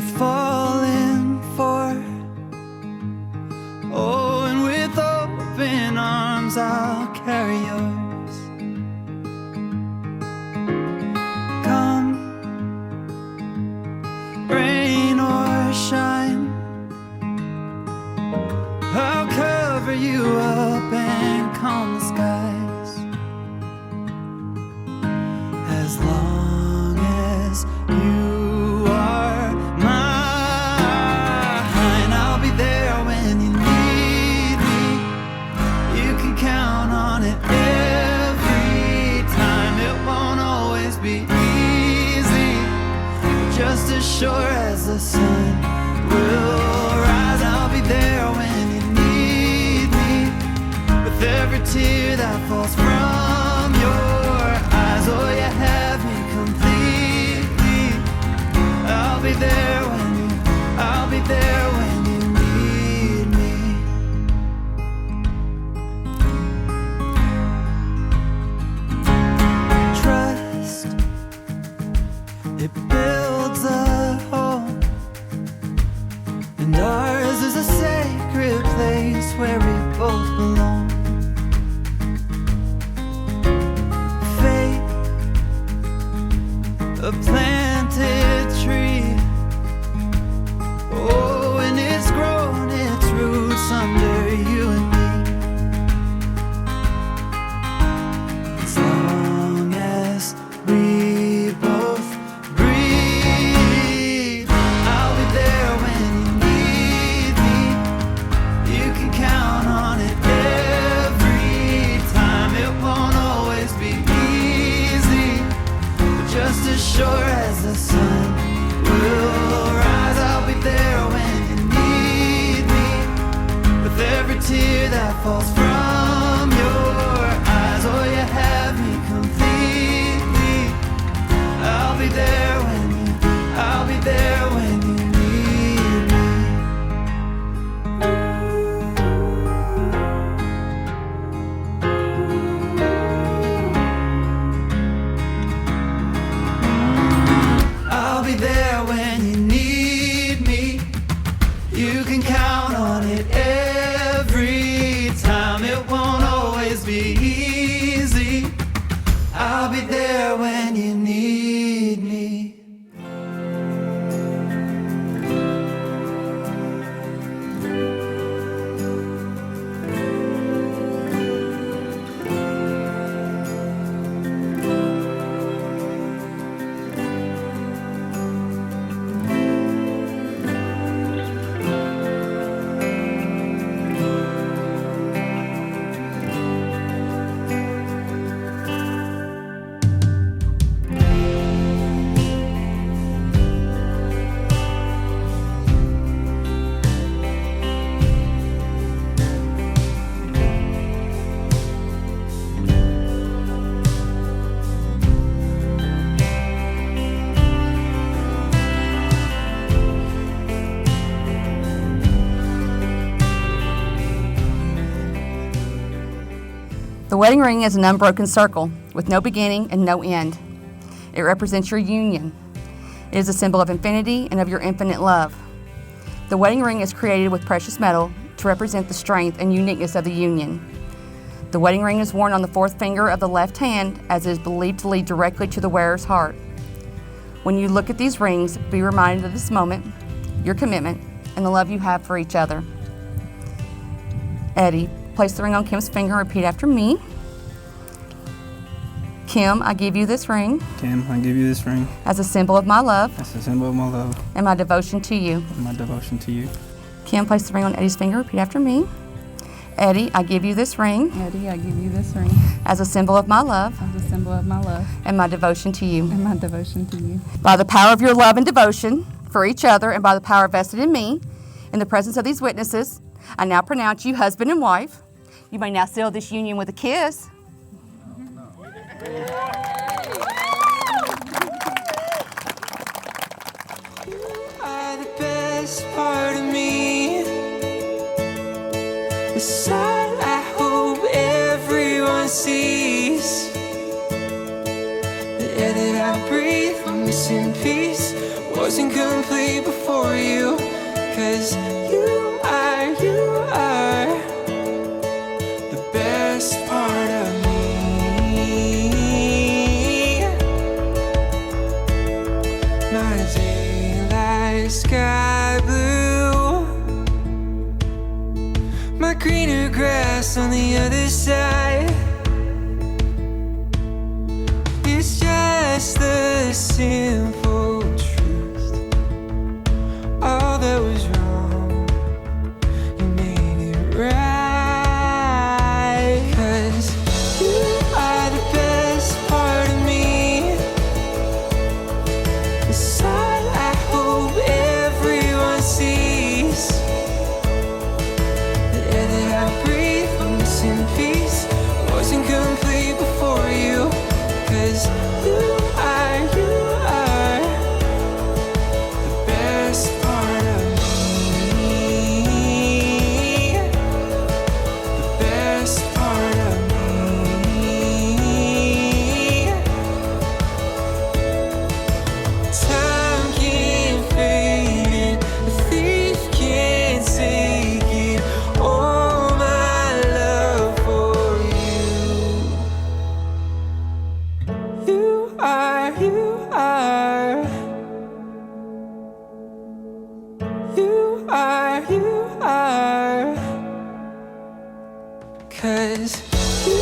worth falling for. Oh, and with open arms I'll carry yours. Come, rain or shine, I'll cover you up and calm the skies. As long as you are mine, I'll be there when you need me. You can count on it every time. It won't always be easy, but just as sure as the sun will rise, I'll be there when you need me. With every tear that falls from your eyes, oh, you have me completely. I'll be there when I'll be there when you need me. Trust, it builds a home, and ours is a sacred place where we both belong. Faith, a planted tree. Oh, and it's grown its roots under you and me. As long as we both breathe, I'll be there when you need me. You can count on it every time. It won't always be easy, but just as sure as the sun will rise, I'll be there when you need me. With every tear that falls from your eyes, oh, you have me completely. I'll be there when I'll be there when you need me. I'll be there when you need me. You can count on it every time. It won't always be easy. I'll be there when you need me. The wedding ring is an unbroken circle with no beginning and no end. It represents your union. It is a symbol of infinity and of your infinite love. The wedding ring is created with precious metal to represent the strength and uniqueness of the union. The wedding ring is worn on the fourth finger of the left hand, as it is believed to lead directly to the wearer's heart. When you look at these rings, be reminded of this moment, your commitment, and the love you have for each other. Eddie, place the ring on Kim's finger and repeat after me. Kim, I give you this ring Kim, I give you this ring as a symbol of my love as a symbol of my love and my devotion to you. and my devotion to you. Kim, place the ring on Eddie's finger, repeat after me. Eddie, I give you this ring Eddie, I give you this ring as a symbol of my love as a symbol of my love and my devotion to you. and my devotion to you. By the power of your love and devotion for each other and by the power vested in me, in the presence of these witnesses, I now pronounce you husband and wife. You may now seal this union with a kiss. Are the best part of me, the side I hope everyone sees, that The air that I breathe, I'm missing peace. Wasn't complete before you. 'Cause you are the best part of me. My daylight sky blue, my greener grass on the other side. It's just the simple truth. All that was wrong, you made it right. 'Cause you are the best part of me. The side I hope everyone sees. The air that I breathe, I'm missing peace. Wasn't complete before you. 'Cause you are the best part of me. The best part of me. Time can't fade it, the thief can't take it. All my love for you. You are, you are. You are, you are. 'Cause you